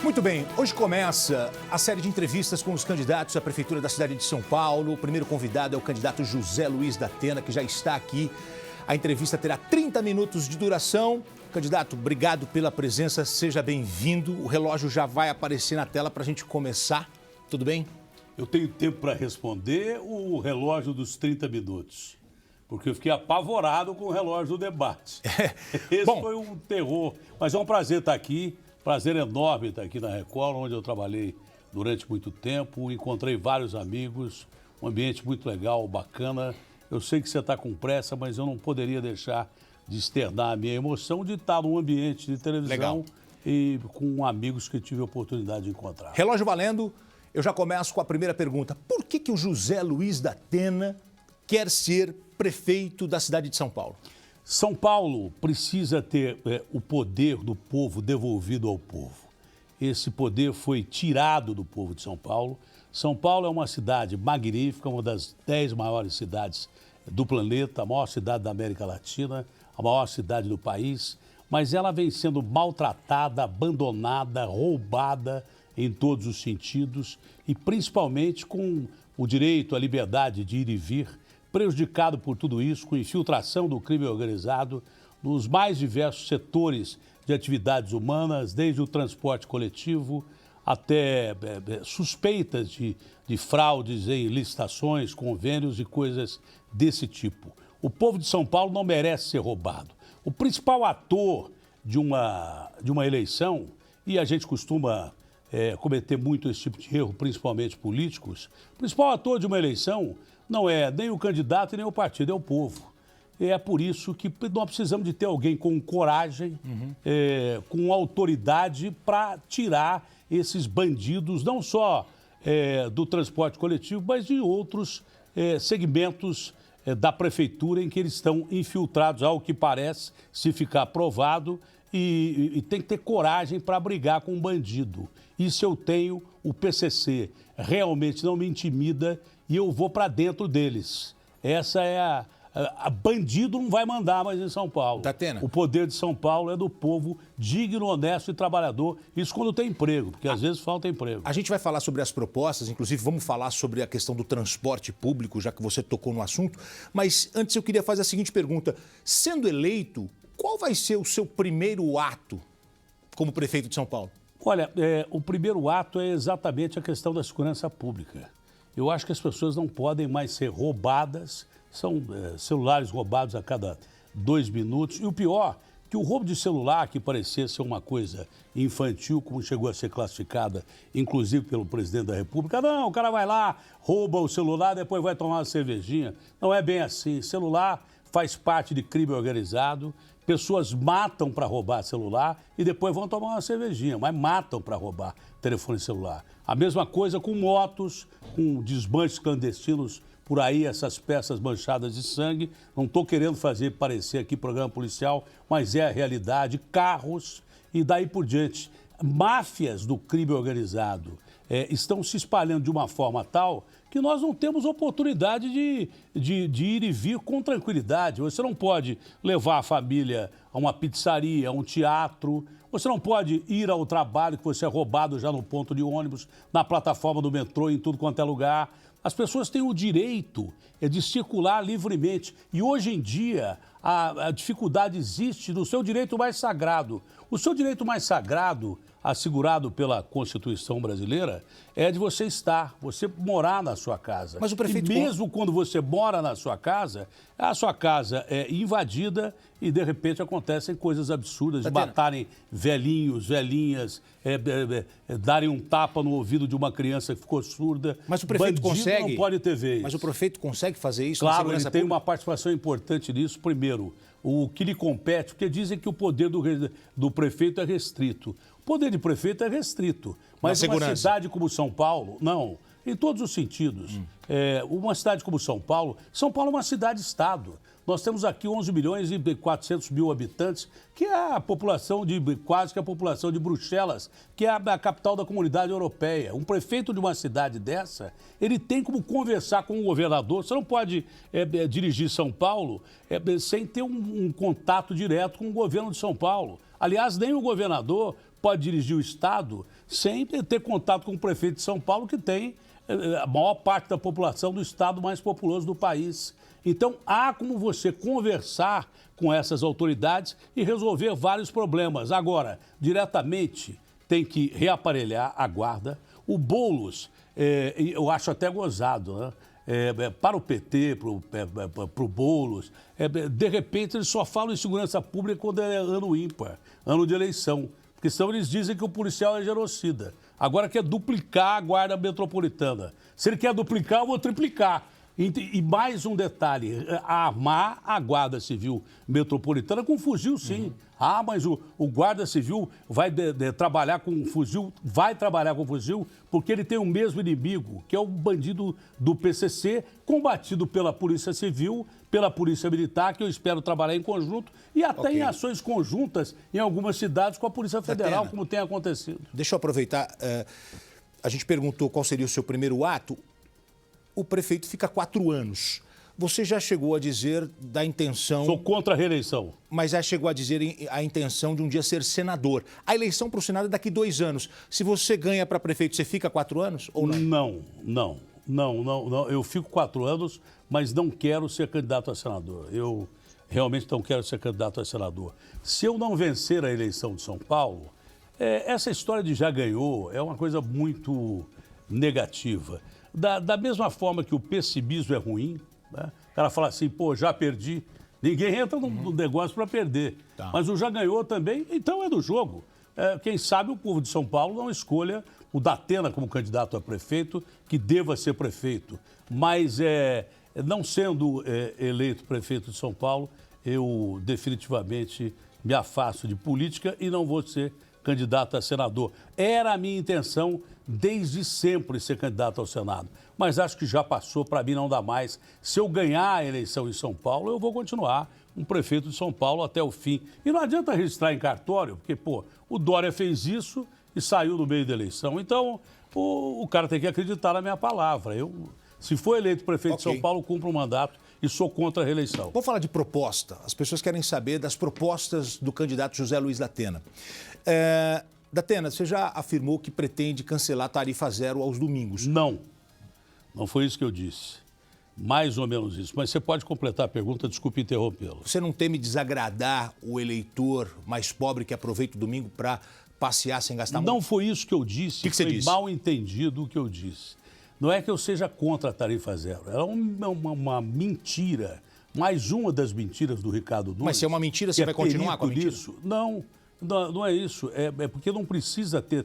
Muito bem, hoje começa a série de entrevistas com os candidatos à Prefeitura da cidade de São Paulo. O primeiro convidado é o candidato José Luiz da Atena, que já está aqui. A entrevista terá 30 minutos de duração. Candidato, obrigado pela presença, seja bem-vindo. O relógio já vai aparecer na tela para a gente começar. Tudo bem? Eu tenho tempo para responder o relógio dos 30 minutos. Porque eu fiquei apavorado com o relógio do debate. Esse foi um terror. Mas é um prazer estar aqui. Prazer enorme estar aqui na Record, onde eu trabalhei durante muito tempo. Encontrei vários amigos. Um ambiente muito legal, bacana. Eu sei que você está com pressa, mas eu não poderia deixar de externar a minha emoção de estar num ambiente de televisão e com amigos que tive a oportunidade de encontrar. Relógio valendo. Eu já começo com a primeira pergunta. Por que o José Luiz da Atena quer ser prefeito da cidade de São Paulo? São Paulo precisa ter o poder do povo devolvido ao povo. Esse poder foi tirado do povo de São Paulo. São Paulo é uma cidade magnífica, uma das 10 maiores cidades do planeta, a maior cidade da América Latina, a maior cidade do país, mas ela vem sendo maltratada, abandonada, roubada em todos os sentidos e principalmente com o direito à liberdade de ir e vir, prejudicado por tudo isso, com infiltração do crime organizado nos mais diversos setores de atividades humanas, desde o transporte coletivo até suspeitas de fraudes em licitações, convênios e coisas desse tipo. O povo de São Paulo não merece ser roubado. O principal ator de uma eleição, e a gente costuma cometer muito esse tipo de erro, principalmente políticos, o principal ator de uma eleição não é nem o candidato e nem o partido, é o povo. É por isso que nós precisamos de ter alguém com coragem, com autoridade para tirar esses bandidos, não só do transporte coletivo, mas de outros segmentos da prefeitura em que eles estão infiltrados, ao que parece, se ficar aprovado, e tem que ter coragem para brigar com um bandido. Isso eu tenho, o PCC realmente não me intimida e eu vou para dentro deles. Essa é a bandido não vai mandar mais em São Paulo. Datena. O poder de São Paulo é do povo digno, honesto e trabalhador. Isso quando tem emprego, porque às vezes falta emprego. A gente vai falar sobre as propostas, inclusive vamos falar sobre a questão do transporte público, já que você tocou no assunto. Mas antes eu queria fazer a seguinte pergunta. Sendo eleito, qual vai ser o seu primeiro ato como prefeito de São Paulo? Olha, o primeiro ato é exatamente a questão da segurança pública. Eu acho que as pessoas não podem mais ser roubadas, são celulares roubados a cada 2 minutos. E o pior, que o roubo de celular, que parecia ser uma coisa infantil, como chegou a ser classificada, inclusive pelo presidente da República, não, o cara vai lá, rouba o celular, depois vai tomar uma cervejinha. Não é bem assim. Celular faz parte de crime organizado. Pessoas matam para roubar celular e depois vão tomar uma cervejinha, mas matam para roubar telefone celular. A mesma coisa com motos, com desmanches clandestinos por aí, essas peças manchadas de sangue. Não estou querendo fazer parecer aqui programa policial, mas é a realidade. Carros e daí por diante. Máfias do crime organizado estão se espalhando de uma forma tal que nós não temos oportunidade de ir e vir com tranquilidade. Você não pode levar a família a uma pizzaria, a um teatro. Você não pode ir ao trabalho, que você é roubado já no ponto de ônibus, na plataforma do metrô, em tudo quanto é lugar. As pessoas têm o direito de circular livremente. E hoje em dia a dificuldade existe no seu direito mais sagrado. O seu direito mais sagrado, assegurado pela Constituição brasileira, é de você você morar na sua casa. Mas o prefeito... E mesmo quando você mora na sua casa, a sua casa é invadida e, de repente, acontecem coisas absurdas, de matarem velhinhos, velhinhas, darem um tapa no ouvido de uma criança que ficou surda. Mas o prefeito consegue... não pode ter vez. Mas o prefeito consegue fazer isso? Claro, ele tem uma participação importante nisso. Primeiro, o que lhe compete, porque dizem que o poder do prefeito é restrito. O poder de prefeito é restrito, mas uma cidade como São Paulo, não, em todos os sentidos. Uma cidade como São Paulo é uma cidade-estado. Nós temos aqui 11 milhões e 400 mil habitantes, que é a população quase que a população de Bruxelas, que é a capital da Comunidade Europeia. Um prefeito de uma cidade dessa, ele tem como conversar com o governador. Você não pode dirigir São Paulo sem ter um contato direto com o governo de São Paulo. Aliás, nem o governador pode dirigir o Estado sem ter contato com o prefeito de São Paulo, que tem a maior parte da população do estado mais populoso do país. Então, há como você conversar com essas autoridades e resolver vários problemas. Agora, diretamente, tem que reaparelhar a guarda. O Boulos, eu acho até gozado, né? Para o PT, para o Boulos, de repente eles só falam em segurança pública quando é ano ímpar, ano de eleição. Porque senão eles dizem que o policial é genocida. Agora quer duplicar a guarda metropolitana. Se ele quer duplicar, eu vou triplicar. E mais um detalhe, armar a Guarda Civil Metropolitana com fuzil, sim. Mas o Guarda Civil vai trabalhar com fuzil, porque ele tem o mesmo inimigo, que é o bandido do PCC, combatido pela Polícia Civil, pela Polícia Militar, que eu espero trabalhar em conjunto, e até em ações conjuntas em algumas cidades com a Polícia Federal, como tem acontecido. Deixa eu aproveitar, a gente perguntou qual seria o seu primeiro ato. O prefeito fica 4 anos. Você já chegou a dizer da intenção... Sou contra a reeleição. Mas já chegou a dizer a intenção de um dia ser senador. A eleição para o Senado é daqui 2 anos. Se você ganha para prefeito, você fica 4 anos ou não? Não. Eu fico 4 anos, mas não quero ser candidato a senador. Eu realmente não quero ser candidato a senador. Se eu não vencer a eleição de São Paulo, essa história de já ganhou é uma coisa muito negativa. Da mesma forma que o pessimismo é ruim, né? O cara fala assim, já perdi. Ninguém entra no negócio para perder. Tá. Mas o já ganhou também, então é do jogo. Quem sabe o povo de São Paulo não escolha o Datena como candidato a prefeito, que deva ser prefeito. Mas não sendo eleito prefeito de São Paulo, eu definitivamente me afasto de política e não vou ser candidato a senador. Era a minha intenção desde sempre ser candidato ao Senado, mas acho que já passou, para mim não dá mais. Se eu ganhar a eleição em São Paulo, eu vou continuar um prefeito de São Paulo até o fim. E não adianta registrar em cartório, porque, o Dória fez isso e saiu no meio da eleição. Então, o cara tem que acreditar na minha palavra. Se for eleito prefeito de São Paulo, cumpro o mandato e sou contra a reeleição. Vamos falar de proposta. As pessoas querem saber das propostas do candidato José Luiz Datena. Datena, você já afirmou que pretende cancelar a tarifa zero aos domingos. Não foi isso que eu disse. Mais ou menos isso. Mas você pode completar a pergunta, desculpe interrompê-lo. Você não teme desagradar o eleitor mais pobre que aproveita o domingo para passear sem gastar muito? Não foi isso que eu disse. Que você disse? Mal entendido o que eu disse. Não é que eu seja contra a tarifa zero. É uma mentira. Mais uma das mentiras do Ricardo Nunes. Mas se é uma mentira, você vai continuar com a mentira? Isso. Não é isso. É porque não precisa ter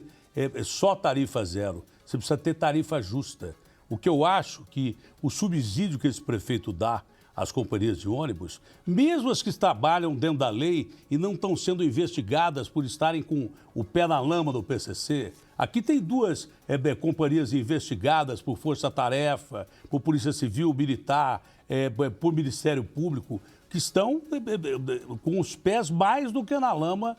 só tarifa zero. Você precisa ter tarifa justa. O que eu acho que o subsídio que esse prefeito dá às companhias de ônibus, mesmo as que trabalham dentro da lei e não estão sendo investigadas por estarem com o pé na lama do PCC, aqui tem 2 companhias investigadas por força-tarefa, por Polícia Civil, Militar, por Ministério Público, que estão com os pés mais do que na lama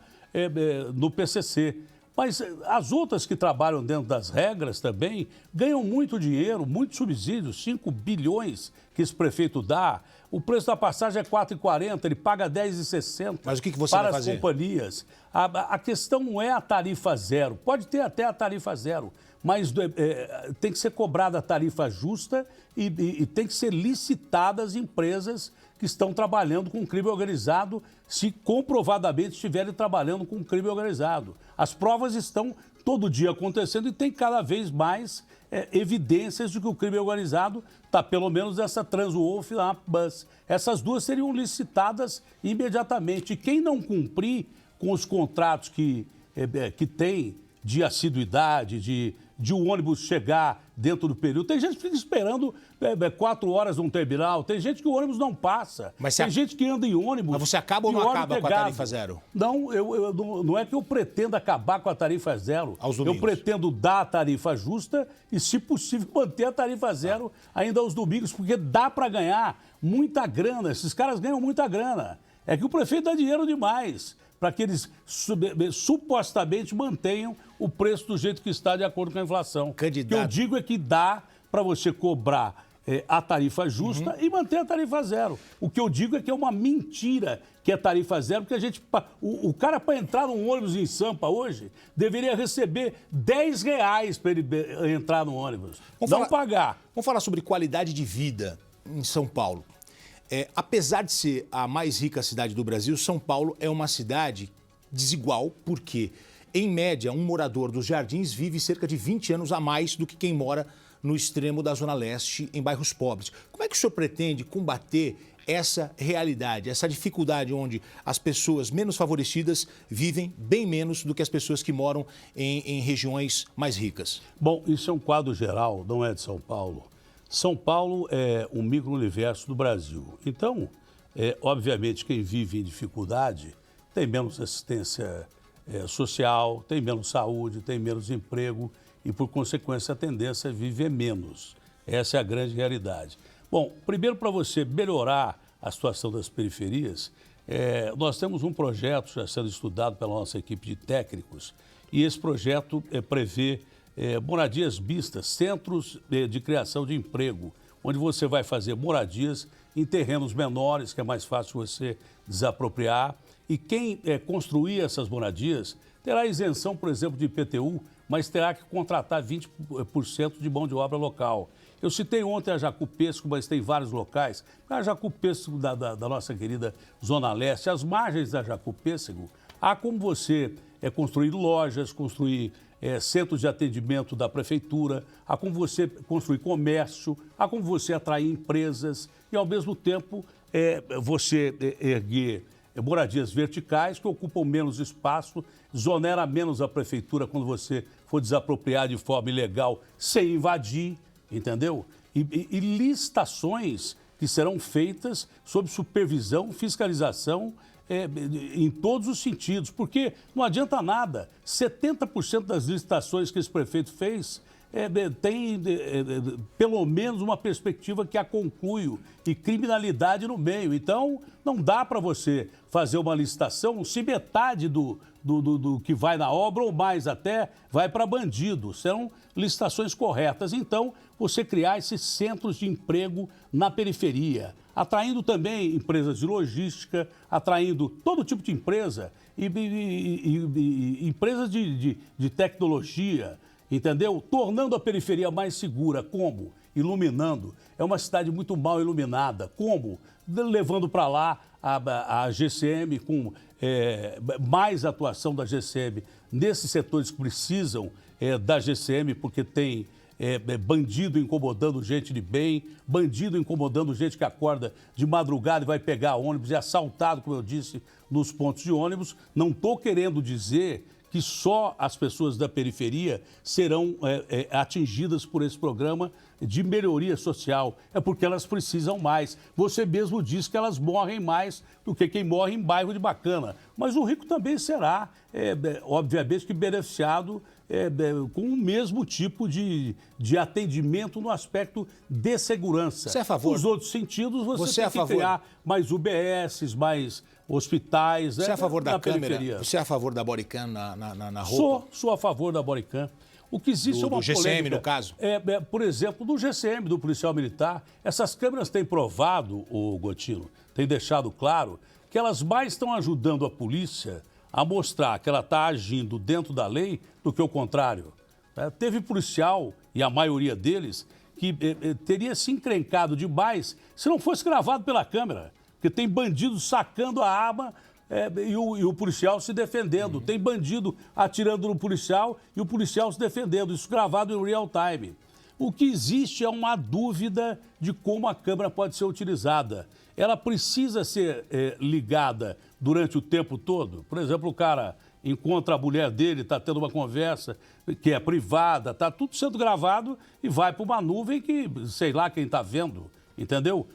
no PCC. Mas as outras que trabalham dentro das regras também ganham muito dinheiro, muito subsídio, 5 bilhões que esse prefeito dá. O preço da passagem é R$ 4,40, ele paga R$ 10,60. Mas o que você vai fazer? Para as companhias. A questão não é a tarifa zero. Pode ter até a tarifa zero, mas tem que ser cobrada a tarifa justa e tem que ser licitadas empresas que estão trabalhando com crime organizado, se comprovadamente estiverem trabalhando com crime organizado. As provas estão todo dia acontecendo e tem cada vez mais evidências de que o crime organizado está, pelo menos, essa Transwolf na Bus. Essas 2 seriam licitadas imediatamente. E quem não cumprir com os contratos que tem de assiduidade, de o ônibus chegar dentro do período. Tem gente que fica esperando 4 horas num terminal, tem gente que o ônibus não passa, tem gente que anda em ônibus. Mas você acaba ou não acaba com a tarifa zero? Não, não é que eu pretenda acabar com a tarifa zero. Aos domingos. Eu pretendo dar a tarifa justa e, se possível, manter a tarifa zero ainda aos domingos, porque dá para ganhar muita grana. Esses caras ganham muita grana. É que o prefeito dá dinheiro demais para que eles supostamente mantenham o preço do jeito que está, de acordo com a inflação. O que eu digo é que dá para você cobrar a tarifa justa e manter a tarifa zero. O que eu digo é que é uma mentira que é tarifa zero, porque o cara, para entrar num ônibus em Sampa hoje, deveria receber R$10 para ele entrar no ônibus. Pagar. Vamos falar sobre qualidade de vida em São Paulo. Apesar de ser a mais rica cidade do Brasil, São Paulo é uma cidade desigual, porque, em média, um morador dos Jardins vive cerca de 20 anos a mais do que quem mora no extremo da Zona Leste, em bairros pobres. Como é que o senhor pretende combater essa realidade, essa dificuldade onde as pessoas menos favorecidas vivem bem menos do que as pessoas que moram em regiões mais ricas? Bom, isso é um quadro geral, não é de São Paulo. São Paulo é um micro-universo do Brasil. Então, obviamente, quem vive em dificuldade tem menos assistência social, tem menos saúde, tem menos emprego e, por consequência, a tendência é viver menos. Essa é a grande realidade. Bom, primeiro, para você melhorar a situação das periferias, nós temos um projeto já sendo estudado pela nossa equipe de técnicos e esse projeto prevê moradias mistas, centros de criação de emprego, onde você vai fazer moradias em terrenos menores, que é mais fácil você desapropriar. E quem construir essas moradias terá isenção, por exemplo, de IPTU, mas terá que contratar 20% de mão de obra local. Eu citei ontem a Jacú-Pêssego, mas tem vários locais. A Jacú-Pêssego da nossa querida Zona Leste, as margens da Jacú-Pêssego, há como você construir lojas, construir centros de atendimento da prefeitura, há como você construir comércio, há como você atrair empresas e, ao mesmo tempo, você erguer moradias verticais que ocupam menos espaço, exonera menos a prefeitura quando você for desapropriar de forma ilegal sem invadir, entendeu? E licitações que serão feitas sob supervisão, fiscalização, em todos os sentidos, porque não adianta nada. 70% das licitações que esse prefeito fez tem pelo menos uma perspectiva que a conclui e criminalidade no meio. Então, não dá para você fazer uma licitação se metade do que vai na obra ou mais até vai para bandido. São licitações corretas. Então, você criar esses centros de emprego na periferia, atraindo também empresas de logística, atraindo todo tipo de empresa e empresas de tecnologia, entendeu? Tornando a periferia mais segura. Como? Iluminando. É uma cidade muito mal iluminada. Como? Levando para lá a GCM, com mais atuação da GCM nesses setores que precisam da GCM, porque tem bandido incomodando gente de bem, bandido incomodando gente que acorda de madrugada e vai pegar ônibus e é assaltado, como eu disse, nos pontos de ônibus. Não estou querendo dizer que só as pessoas da periferia serão atingidas por esse programa de melhoria social. É porque elas precisam mais. Você mesmo disse que elas morrem mais do que quem morre em bairro de bacana. Mas o rico também será, obviamente, que beneficiado com o mesmo tipo de atendimento no aspecto de segurança. Você é a favor? Nos outros sentidos, você tem que criar mais UBSs, mais hospitais. Você é a favor da câmera? Periferia. Você é a favor da bodycam na roupa? Sou a favor da bodycam. O que existe é uma polêmica. Do GCM, no caso? Por exemplo, do GCM, do policial militar. Essas câmeras têm provado, o Gotino, têm deixado claro que elas mais estão ajudando a polícia a mostrar que ela está agindo dentro da lei do que o contrário. Teve policial, e a maioria deles, que teria se encrencado demais se não fosse gravado pela câmera. Porque tem bandido sacando a arma e o policial se defendendo. Tem bandido atirando no policial e o policial se defendendo. Isso gravado em real time. O que existe é uma dúvida de como a câmera pode ser utilizada. Ela precisa ser ligada durante o tempo todo. Por exemplo, o cara encontra a mulher dele, está tendo uma conversa que é privada, está tudo sendo gravado e vai para uma nuvem que sei lá quem está vendo, entendeu?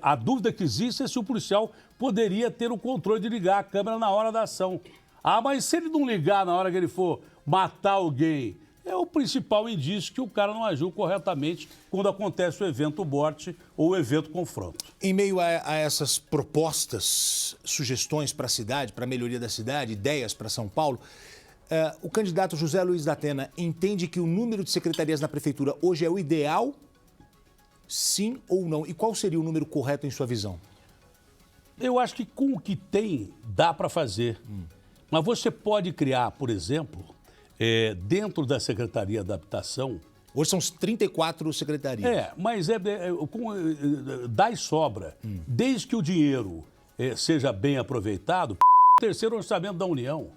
A dúvida que existe é se o policial poderia ter o controle de ligar a câmera na hora da ação. Ah, mas se ele não ligar na hora que ele for matar alguém, é o principal indício que o cara não agiu corretamente quando acontece o evento morte ou o evento confronto. Em meio a essas propostas, sugestões para a cidade, para a melhoria da cidade, ideias para São Paulo, o candidato José Luiz da Atena entende que o número de secretarias na prefeitura hoje é o ideal? Sim ou não? E qual seria o número correto em sua visão? Eu acho que com o que tem, dá para fazer. Mas você pode criar, por exemplo, dentro da Secretaria da Habitação... Hoje são 34 secretarias. Mas dá e sobra. Desde que o dinheiro seja bem aproveitado, o terceiro orçamento da União.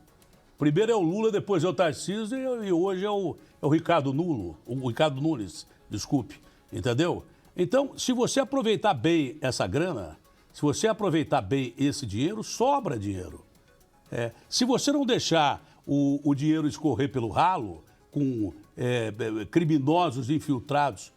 Primeiro é o Lula, depois é o Tarcísio e hoje é o Ricardo Nunes, desculpe, entendeu? Então, se você aproveitar bem essa grana, se você aproveitar bem esse dinheiro, sobra dinheiro. Se você não deixar o dinheiro escorrer pelo ralo, com criminosos infiltrados,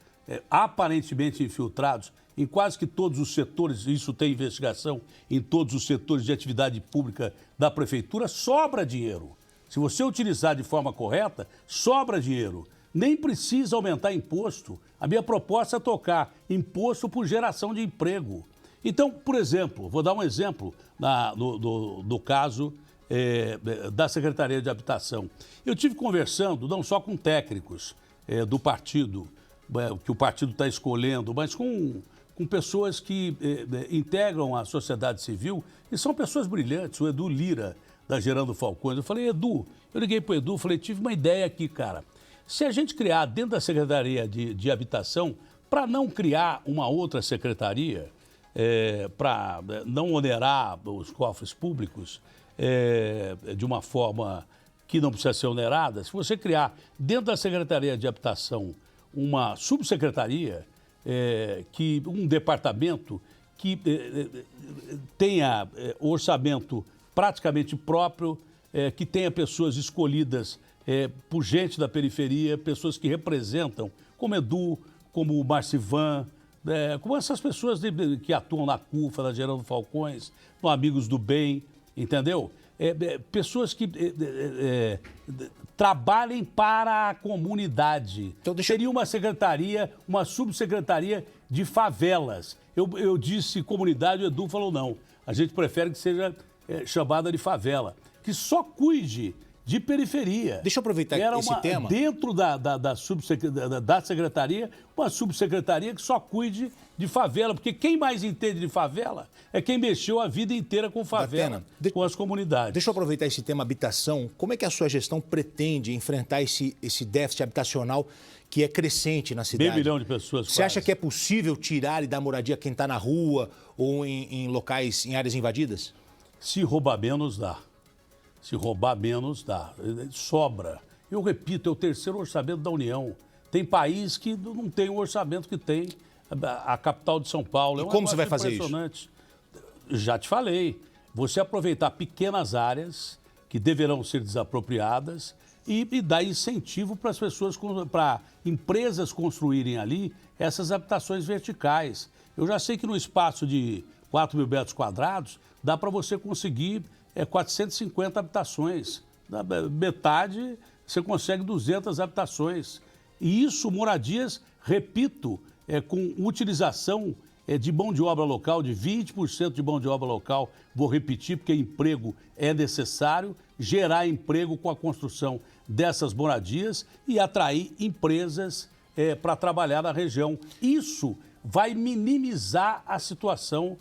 aparentemente infiltrados, em quase que todos os setores, isso tem investigação, em todos os setores de atividade pública da prefeitura, sobra dinheiro. Se você utilizar de forma correta, sobra dinheiro. Nem precisa aumentar imposto. A minha proposta é tocar imposto por geração de emprego. Então, por exemplo, vou dar um exemplo do caso da Secretaria de Habitação. Eu tive conversando não só com técnicos do partido, que o partido está escolhendo, mas com pessoas que integram a sociedade civil e são pessoas brilhantes. O Edu Lira, da Gerando Falcões. Eu falei, Edu, eu liguei para o Edu, falei, tive uma ideia aqui, cara. Se a gente criar dentro da Secretaria de Habitação, para não criar uma outra secretaria, para não onerar os cofres públicos de uma forma que não precisa ser onerada, se você criar dentro da Secretaria de Habitação uma subsecretaria, um departamento que tenha orçamento praticamente próprio, que tenha pessoas escolhidas por gente da periferia, pessoas que representam, como Edu, como o Marcivan, como essas pessoas que atuam na CUFA, na Gerando Falcões, no Amigos do Bem, entendeu? Pessoas que trabalhem para a comunidade. Então, seria uma secretaria, uma subsecretaria de favelas. Eu disse comunidade, o Edu falou não. A gente prefere que seja chamada de favela, que só cuide de periferia. Deixa eu aproveitar esse tema. Dentro da secretaria, uma subsecretaria que só cuide de favela, porque quem mais entende de favela é quem mexeu a vida inteira com favela, com as comunidades. Deixa eu aproveitar esse tema habitação. Como é que a sua gestão pretende enfrentar esse déficit habitacional que é crescente na cidade? Meio milhão de pessoas. Você acha que é possível tirar e dar moradia a quem está na rua ou em locais, em áreas invadidas? Se roubar menos, dá. Se roubar menos, dá. Sobra. Eu repito, é o terceiro orçamento da União. Tem país que não tem o orçamento que tem a capital de São Paulo. E como você vai fazer isso? Já te falei. Você aproveitar pequenas áreas que deverão ser desapropriadas e dar incentivo para as pessoas, para empresas construírem ali essas habitações verticais. Eu já sei que no espaço de 4 mil metros quadrados dá para você conseguir 450 habitações. Na metade, você consegue 200 habitações. E isso, moradias, repito, com utilização de mão de obra local, de 20% de mão de obra local. Vou repetir, porque emprego é necessário, gerar emprego com a construção dessas moradias e atrair empresas para trabalhar na região. Isso vai minimizar a situação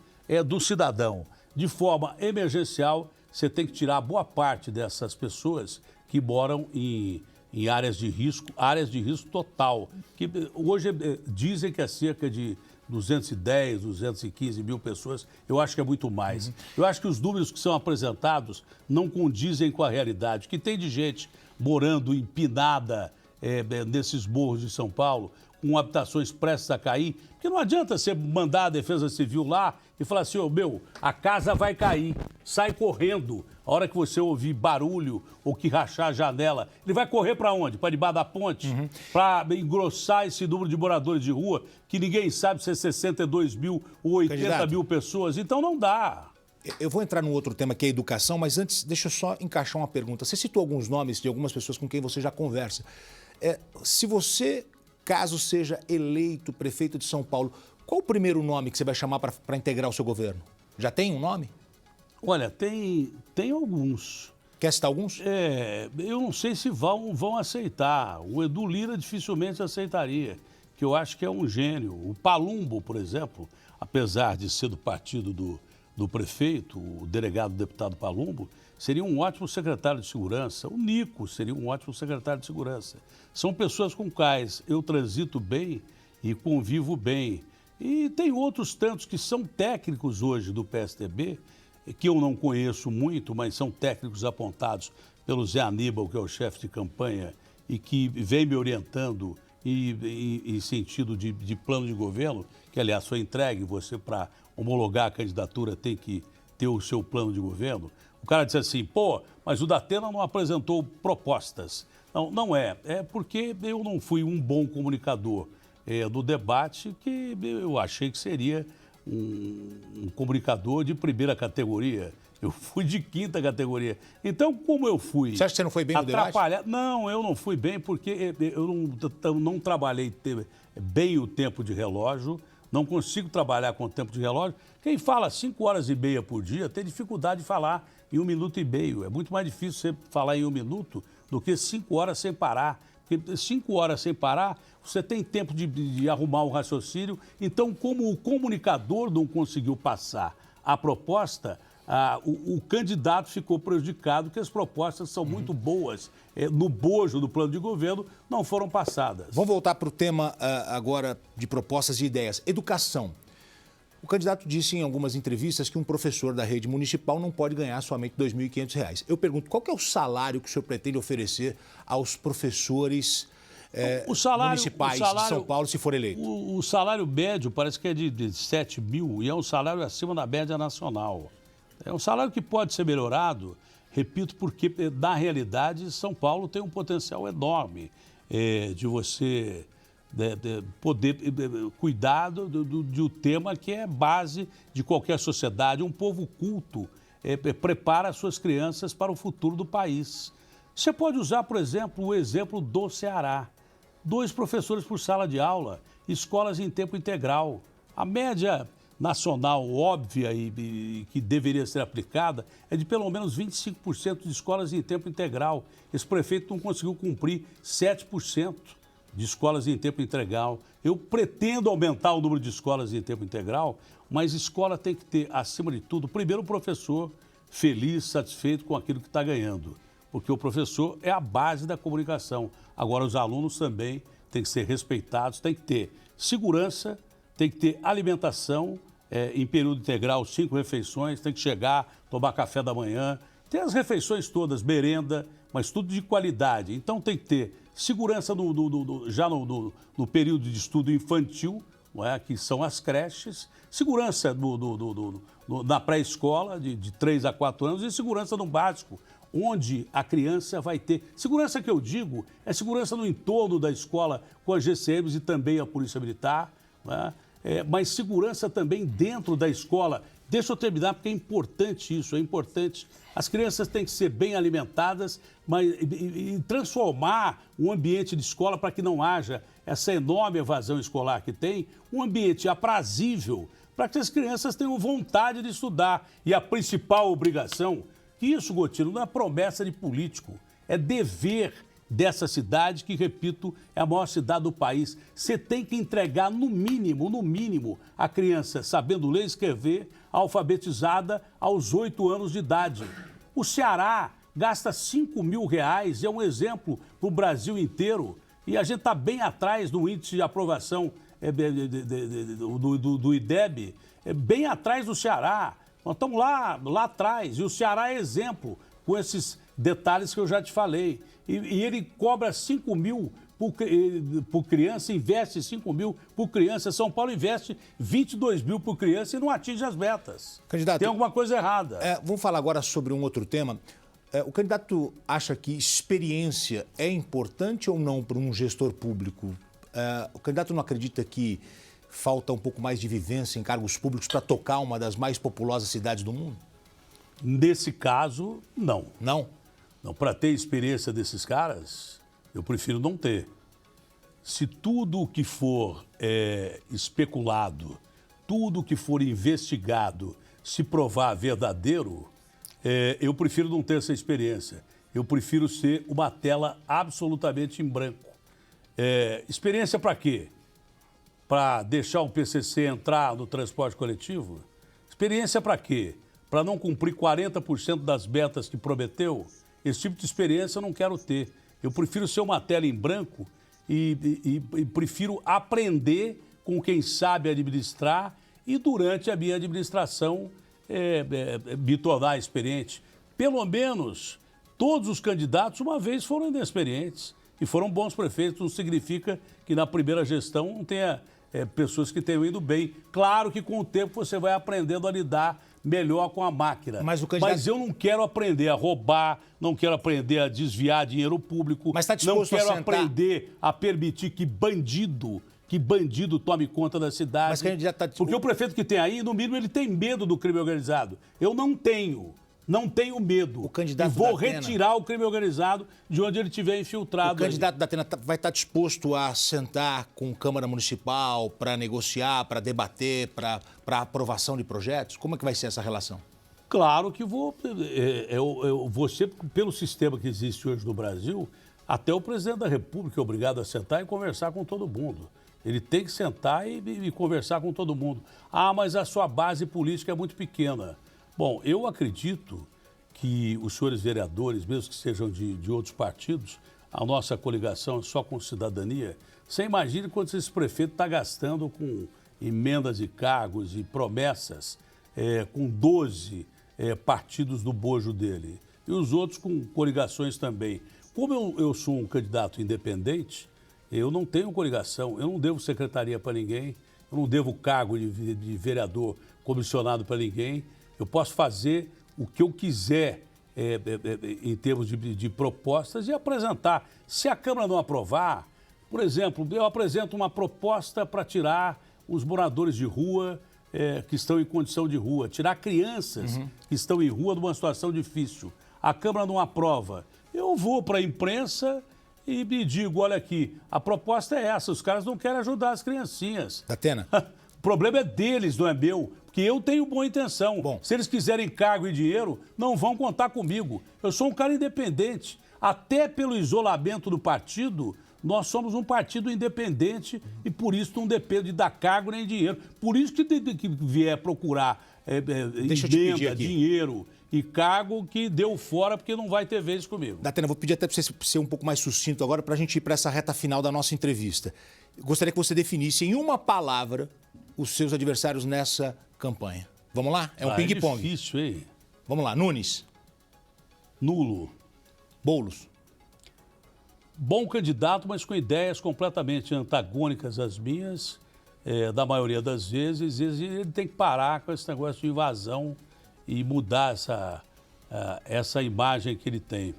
do cidadão. De forma emergencial, você tem que tirar boa parte dessas pessoas que moram em áreas de risco total. Que hoje dizem que é cerca de 210, 215 mil pessoas. Eu acho que é muito mais. Eu acho que os números que são apresentados não condizem com a realidade. Que tem de gente morando empinada nesses morros de São Paulo, com habitações prestes a cair, porque não adianta você mandar a Defesa Civil lá e falar assim, a casa vai cair, sai correndo, A hora que você ouvir barulho ou que rachar a janela, ele vai correr para onde? Para debaixo da ponte? Para engrossar esse número de moradores de rua, que ninguém sabe se é 62 mil ou 80 Candidato, mil pessoas. Então não dá. Eu vou entrar num outro tema que é a educação, mas antes deixa eu só encaixar uma pergunta. Você citou alguns nomes de algumas pessoas com quem você já conversa. Se você, caso seja eleito prefeito de São Paulo, qual o primeiro nome que você vai chamar para integrar o seu governo? Já tem um nome? Olha, tem alguns. Quer citar alguns? Eu não sei se vão aceitar. O Edu Lira dificilmente aceitaria, que eu acho que é um gênio. O Palumbo, por exemplo, apesar de ser do partido do prefeito, o delegado deputado Palumbo, seria um ótimo secretário de segurança. O Nico seria um ótimo secretário de segurança. São pessoas com quais eu transito bem e convivo bem. E tem outros tantos que são técnicos hoje do PSDB, que eu não conheço muito, mas são técnicos apontados pelo Zé Aníbal, que é o chefe de campanha, e que vem me orientando em sentido de plano de governo, que, aliás, foi entregue. Você, para homologar a candidatura, tem que ter o seu plano de governo. O cara disse assim, mas o Datena não apresentou propostas. Não é. É porque eu não fui um bom comunicador do debate, que eu achei que seria um comunicador de primeira categoria. Eu fui de quinta categoria. Então, como eu fui... Você acha que você não foi bem no debate? Não, eu não fui bem porque eu não trabalhei bem o tempo de relógio, não consigo trabalhar com o tempo de relógio. Quem fala 5 horas e meia por dia tem dificuldade de falar em 1 minuto e meio. É muito mais difícil você falar em 1 minuto do que 5 horas sem parar. Porque 5 horas sem parar, você tem tempo de arrumar o raciocínio. Então, como o comunicador não conseguiu passar a proposta, o candidato ficou prejudicado, porque as propostas são muito boas. No bojo do plano de governo, não foram passadas. Vamos voltar para o tema agora de propostas e ideias. Educação. O candidato disse em algumas entrevistas que um professor da rede municipal não pode ganhar somente R$ 2.500. Eu pergunto, qual que é o salário que o senhor pretende oferecer aos professores municipais de São Paulo, se for eleito? O salário médio parece que é de 7 mil e é um salário acima da média nacional. É um salário que pode ser melhorado, repito, porque, na realidade, São Paulo tem um potencial enorme de você... poder cuidar de um tema que é base de qualquer sociedade. Um povo culto prepara suas crianças para o futuro do país. Você pode usar, por exemplo, o exemplo do Ceará. 2 professores por sala de aula, escolas em tempo integral. A média nacional óbvia e que deveria ser aplicada é de pelo menos 25% de escolas em tempo integral. Esse prefeito não conseguiu cumprir 7%. De escolas em tempo integral. Eu pretendo aumentar o número de escolas em tempo integral, mas escola tem que ter, acima de tudo, primeiro o professor feliz, satisfeito com aquilo que está ganhando, porque o professor é a base da comunicação. Agora, os alunos também têm que ser respeitados, tem que ter segurança, tem que ter alimentação em período integral, 5 refeições, tem que chegar, tomar café da manhã, tem as refeições todas, merenda, mas tudo de qualidade. Então tem que ter segurança já no período de estudo infantil, que são as creches, segurança na pré-escola, de 3 a 4 anos, e segurança no básico, onde a criança vai ter... Segurança que eu digo é segurança no entorno da escola, com as GCMs e também a Polícia Militar, mas segurança também dentro da escola. Deixa eu terminar, porque é importante isso, é importante. As crianças têm que ser bem alimentadas, mas e transformar o ambiente de escola para que não haja essa enorme evasão escolar que tem, um ambiente aprazível para que as crianças tenham vontade de estudar. E a principal obrigação, isso, Gotino, não é promessa de político, é dever dessa cidade, que, repito, é a maior cidade do país. Você tem que entregar, no mínimo, a criança sabendo ler e escrever, alfabetizada aos 8 anos de idade. O Ceará gasta R$5 mil, é um exemplo para o Brasil inteiro. E a gente está bem atrás do índice de aprovação do IDEB, bem atrás do Ceará. Nós estamos lá atrás, e o Ceará é exemplo, com esses detalhes que eu já te falei. E ele cobra 5 mil por criança, investe 5 mil por criança. São Paulo investe 22 mil por criança e não atinge as metas. Candidato, tem alguma coisa errada. Vamos falar agora sobre um outro tema. O candidato acha que experiência é importante ou não para um gestor público? O candidato não acredita que falta um pouco mais de vivência em cargos públicos para tocar uma das mais populosas cidades do mundo? Nesse caso, não. Não? Não, para ter experiência desses caras, eu prefiro não ter. Se tudo o que for especulado, tudo o que for investigado, se provar verdadeiro, eu prefiro não ter essa experiência. Eu prefiro ser uma tela absolutamente em branco. Experiência para quê? Para deixar o PCC entrar no transporte coletivo? Experiência para quê? Para não cumprir 40% das metas que prometeu? Esse tipo de experiência eu não quero ter. Eu prefiro ser uma tela em branco e prefiro aprender com quem sabe administrar e durante a minha administração me tornar experiente. Pelo menos todos os candidatos uma vez foram inexperientes e foram bons prefeitos. Não significa que na primeira gestão não tenha pessoas que tenham ido bem. Claro que com o tempo você vai aprendendo a lidar melhor com a máquina. Mas eu não quero aprender a roubar, não quero aprender a desviar dinheiro público, não quero aprender a permitir que bandido tome conta da cidade. Porque o prefeito que tem aí, no mínimo, ele tem medo do crime organizado. Eu não tenho medo. O candidato e vou retirar o crime organizado de onde ele estiver infiltrado. O candidato da Atena vai estar disposto a sentar com a Câmara Municipal para negociar, para debater, para aprovação de projetos? Como é que vai ser essa relação? Claro que vou. Eu vou ser, pelo sistema que existe hoje no Brasil, até o presidente da República é obrigado a sentar e conversar com todo mundo. Ele tem que sentar e conversar com todo mundo. Ah, mas a sua base política é muito pequena. Bom, eu acredito que os senhores vereadores, mesmo que sejam de outros partidos, a nossa coligação é só com cidadania. Você imagina quanto esse prefeito está gastando com emendas de cargos e promessas, com 12 partidos do bojo dele. E os outros com coligações também. Como eu sou um candidato independente, eu não tenho coligação, eu não devo secretaria para ninguém, eu não devo cargo de vereador comissionado para ninguém. Eu posso fazer o que eu quiser em termos de propostas e apresentar. Se a Câmara não aprovar, por exemplo, eu apresento uma proposta para tirar os moradores de rua que estão em condição de rua, tirar crianças que estão em rua numa situação difícil. A Câmara não aprova. Eu vou para a imprensa e me digo, olha aqui, a proposta é essa, os caras não querem ajudar as criancinhas. Atena. O problema é deles, não é meu, porque eu tenho boa intenção. Bom. Se eles quiserem cargo e dinheiro, não vão contar comigo. Eu sou um cara independente. Até pelo isolamento do partido, nós somos um partido independente e por isso não depende de dar cargo nem dinheiro. Por isso que vier procurar emenda, dinheiro e cargo que deu fora, porque não vai ter vez comigo. Datena, vou pedir até para você ser um pouco mais sucinto agora para a gente ir para essa reta final da nossa entrevista. Eu gostaria que você definisse em uma palavra os seus adversários nessa campanha. Vamos lá? É um ping-pong. É difícil, hein? Vamos lá. Nunes. Nulo. Boulos. Bom candidato, mas com ideias completamente antagônicas às minhas, da maioria das vezes. Ele tem que parar com esse negócio de invasão e mudar essa imagem que ele tem.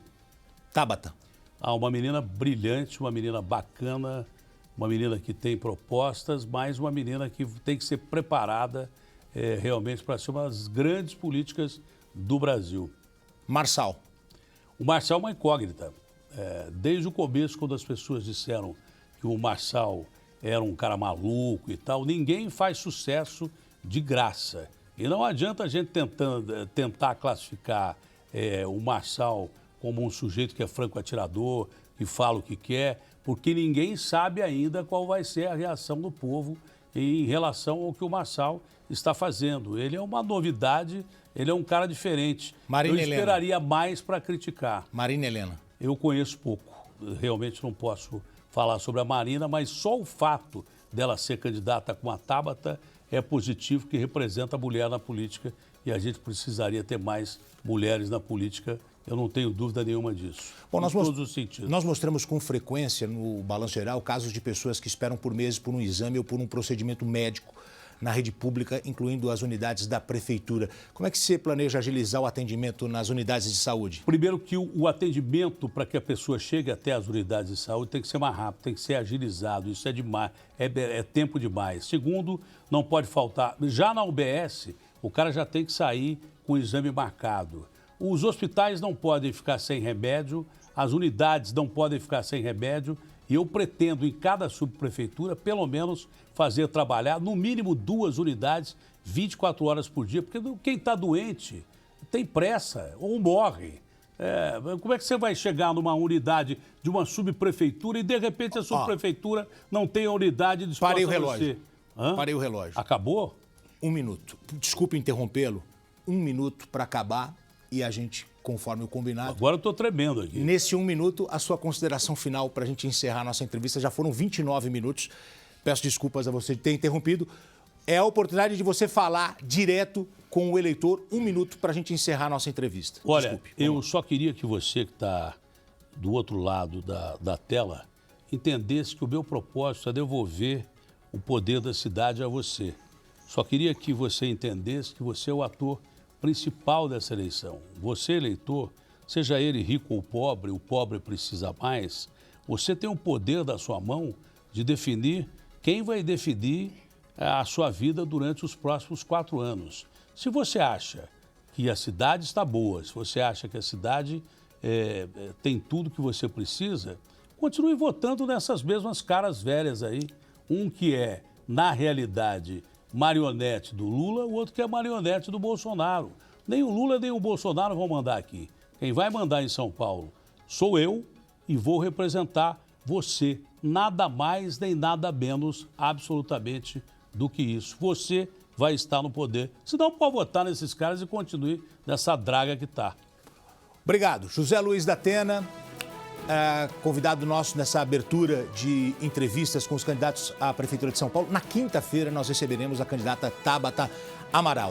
Tabata. Uma menina brilhante, uma menina bacana, uma menina que tem propostas, mas uma menina que tem que ser preparada realmente para ser uma das grandes políticas do Brasil. Marçal. O Marçal é uma incógnita. Desde o começo, quando as pessoas disseram que o Marçal era um cara maluco e tal, ninguém faz sucesso de graça. E não adianta a gente tentar classificar o Marçal como um sujeito que é franco atirador, que fala o que quer, porque ninguém sabe ainda qual vai ser a reação do povo em relação ao que o Marçal está fazendo. Ele é uma novidade, ele é um cara diferente. Marina Helena. Eu esperaria mais para criticar. Marina Helena. Eu conheço pouco, realmente não posso falar sobre a Marina, mas só o fato dela ser candidata com a Tabata é positivo, que representa a mulher na política e a gente precisaria ter mais mulheres na política. Eu não tenho dúvida nenhuma disso. Bom, em todos os sentidos. Nós mostramos com frequência no Balanço Geral casos de pessoas que esperam por meses por um exame ou por um procedimento médico na rede pública, incluindo as unidades da prefeitura. Como é que você planeja agilizar o atendimento nas unidades de saúde? Primeiro que o atendimento para que a pessoa chegue até as unidades de saúde tem que ser mais rápido, tem que ser agilizado. Isso é demais, é tempo demais. Segundo, não pode faltar. Já na UBS, o cara já tem que sair com o exame marcado. Os hospitais não podem ficar sem remédio, as unidades não podem ficar sem remédio. E eu pretendo, em cada subprefeitura, pelo menos fazer trabalhar, no mínimo 2 unidades, 24 horas por dia, porque quem está doente tem pressa ou morre. Como é que você vai chegar numa unidade de uma subprefeitura e, de repente, a subprefeitura não tem a unidade disposta Parei o a relógio. você? Parei o relógio. Acabou? 1 minuto. Desculpe interrompê-lo. 1 minuto para acabar e a gente, conforme o combinado... Agora eu estou tremendo aqui. Nesse 1 minuto, a sua consideração final para a gente encerrar a nossa entrevista. Já foram 29 minutos. Peço desculpas a você de ter interrompido. É a oportunidade de você falar direto com o eleitor. 1 minuto para a gente encerrar a nossa entrevista. Olha, Desculpe. eu só queria que você que está do outro lado da tela entendesse que o meu propósito é devolver o poder da cidade a você. Só queria que você entendesse que você é o ator principal dessa eleição. Você, eleitor, seja ele rico ou pobre, o pobre precisa mais, você tem o poder da sua mão de definir quem vai definir a sua vida durante os próximos 4 anos. Se você acha que a cidade está boa, se você acha que a cidade tem tudo que você precisa, continue votando nessas mesmas caras velhas aí. Um que é, na realidade, marionete do Lula, o outro que é marionete do Bolsonaro. Nem o Lula nem o Bolsonaro vão mandar aqui. Quem vai mandar em São Paulo sou eu e vou representar você. Nada mais nem nada menos, absolutamente, do que isso. Você vai estar no poder. Senão pode votar nesses caras e continue nessa draga que está. Obrigado. José Luiz da Atena, convidado nosso nessa abertura de entrevistas com os candidatos à Prefeitura de São Paulo. Na quinta-feira nós receberemos a candidata Tabata Amaral.